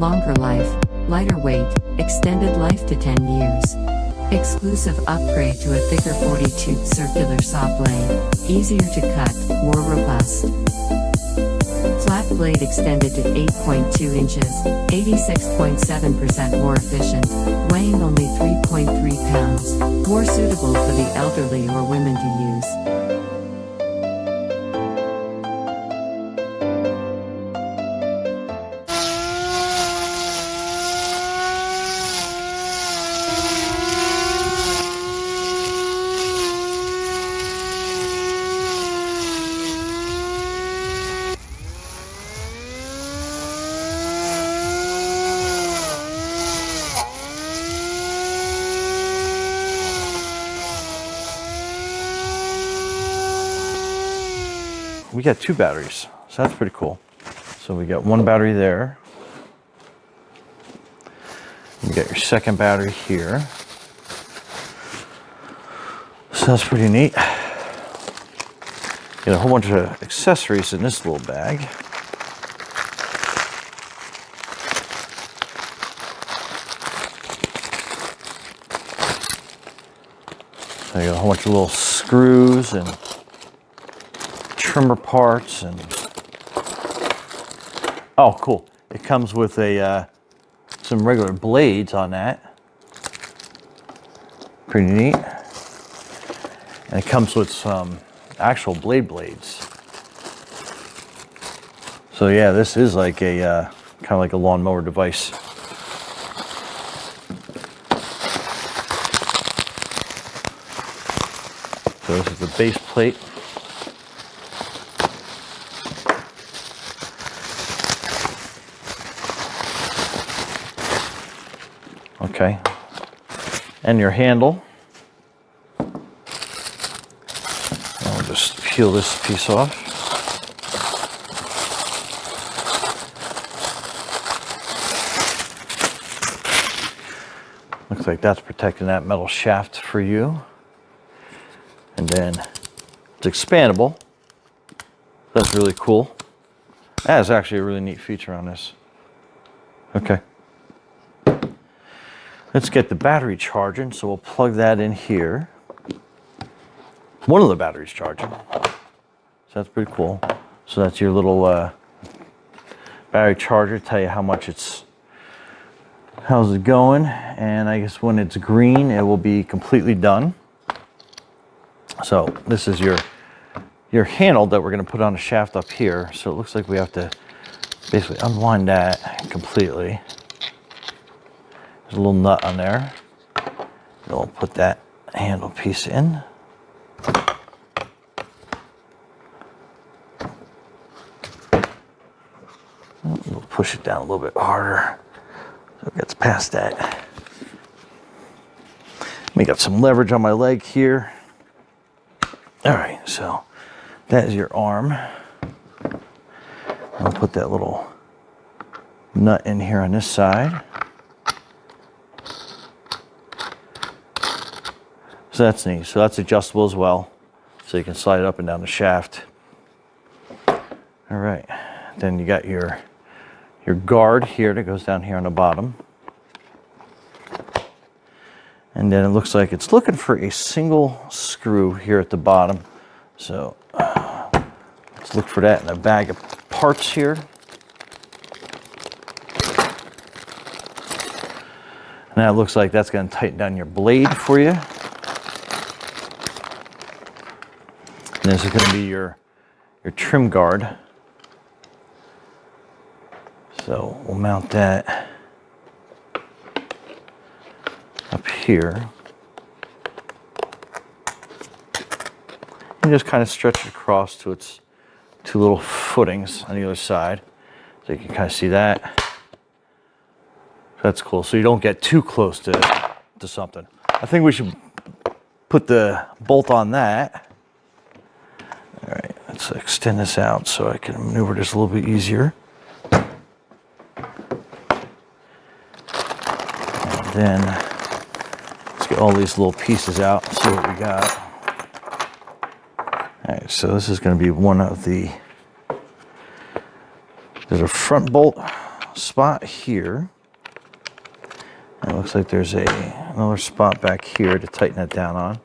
Longer life, lighter weight, extended life to 10 years. Exclusive upgrade to a thicker 40-tooth circular saw blade, easier to cut, more robust. Flat blade extended to 8.2 inches, 86.7% more efficient, weighing only 3.3 pounds, more suitable for the elderly or women to use. We got 2 batteries, so that's pretty cool. So we got 1 battery there. You got your second battery here. So that's pretty neat. You got a whole bunch of accessories in this little bag. So you got a whole bunch of little screws and trimmer parts and oh cool, it comes with a some regular blades on that, pretty neat, and it comes with some actual blades. So yeah, this is like a kind of like a lawnmower device. So this is the base plate. Okay, and your handle. I'll just peel this piece off. Looks like that's protecting that metal shaft for you. And then it's expandable. That's really cool. That is actually a really neat feature on this. Okay. Let's get the battery charging, so we'll plug that in here. One of the batteries charging, so that's pretty cool. So that's your little battery charger, tell you how's it going, and I guess when it's green, it will be completely done. So this is your handle that we're going to put on the shaft up here. So it looks like we have to basically unwind that completely. There's a little nut on there. We'll put that handle piece in. We'll push it down a little bit harder so it gets past that. We got some leverage on my leg here. All right, so that is your arm. I'll put that little nut in here on this side. So that's neat. So that's adjustable as well. So you can slide it up and down the shaft. All right. Then you got your guard here that goes down here on the bottom. And then it looks like it's looking for a single screw here at the bottom. So let's look for that in a bag of parts here. And that looks like that's going to tighten down your blade for you. And this is going to be your trim guard. So we'll mount that up here. And just kind of stretch it across to its 2 little footings on the other side. So you can kind of see that. That's cool. So you don't get too close to something. I think we should put the bolt on that. All right, let's extend this out so I can maneuver this a little bit easier. And then let's get all these little pieces out and see what we got. All right, so this is going to be one of the, there's a front bolt spot here. It looks like there's another spot back here to tighten that down on.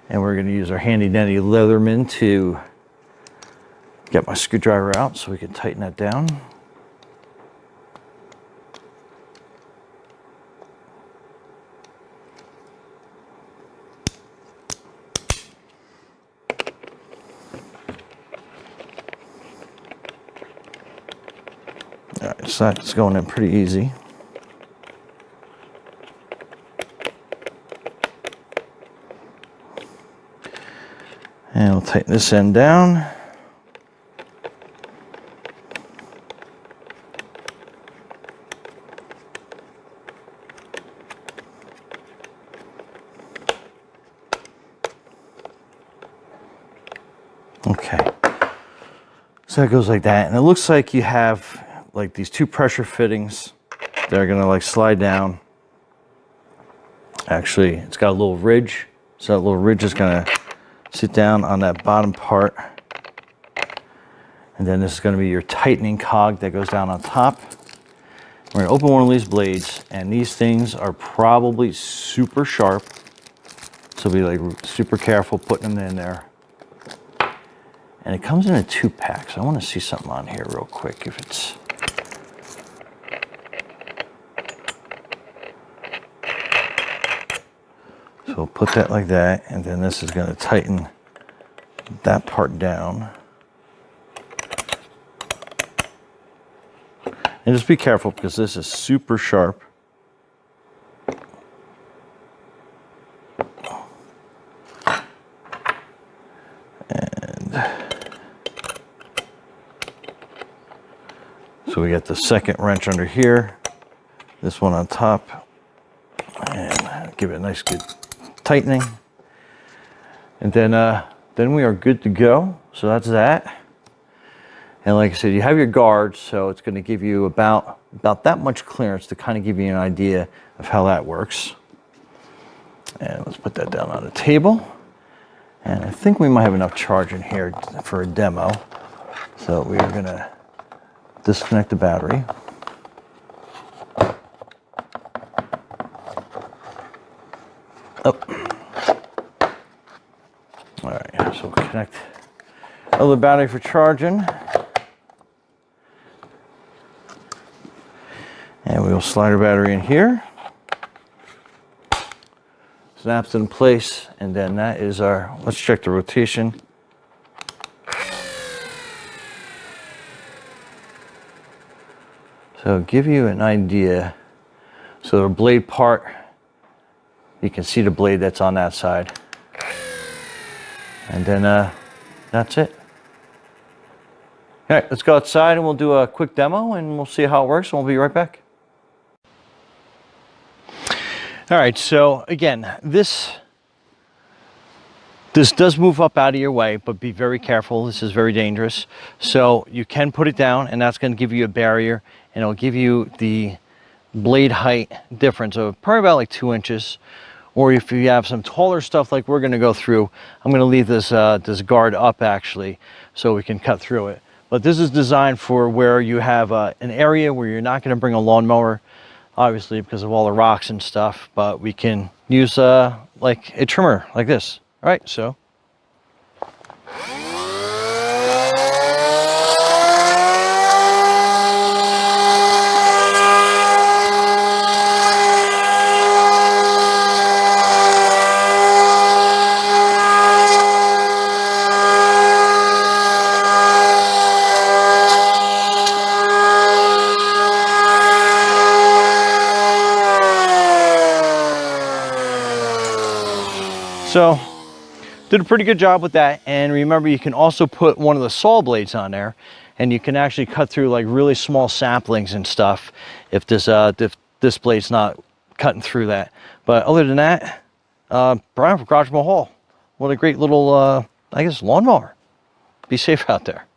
And we're going to use our handy dandy Leatherman to get my screwdriver out so we can tighten that down. All right, so that's going in pretty easy. And we'll tighten this end down. Okay, so it goes like that, and it looks like you have like these two pressure fittings that are gonna like slide down. Actually, it's got a little ridge, so that little ridge is gonna sit down on that bottom part, and then this is gonna be your tightening cog that goes down on top. We're gonna open one of these blades, and these things are probably super sharp, so be like super careful putting them in there. And it comes in a 2-pack, so I want to see something on here real quick if it's... So we'll put that like that, and then this is going to tighten that part down. And just be careful because this is super sharp. So we got the second wrench under here, this one on top, and give it a nice good tightening. And then we are good to go. So that's that. And like I said, you have your guards, so it's going to give you about that much clearance to kind of give you an idea of how that works. And let's put that down on the table. And I think we might have enough charge in here for a demo. So we are going to disconnect the battery. All right, so we'll connect other battery for charging. And we will slide our battery in here. Snaps in place, and then that is our, let's check the rotation. So give you an idea. So the blade part, you can see the blade that's on that side. And then that's it. All right, let's go outside and we'll do a quick demo and we'll see how it works, and we'll be right back. All right, so again, this does move up out of your way, but be very careful. This is very dangerous. So you can put it down, and that's going to give you a barrier, and it'll give you the blade height difference of probably about like 2 inches. Or if you have some taller stuff like we're going to go through, I'm going to leave this this guard up actually, so we can cut through it. But this is designed for where you have an area where you're not going to bring a lawnmower, obviously because of all the rocks and stuff, but we can use like a trimmer like this. All right, so. So, did a pretty good job with that. And remember, you can also put one of the saw blades on there, and you can actually cut through like really small saplings and stuff if this blade's not cutting through that. But other than that, Brian from Garage Mow Hall, what a great little, I guess, lawnmower. Be safe out there.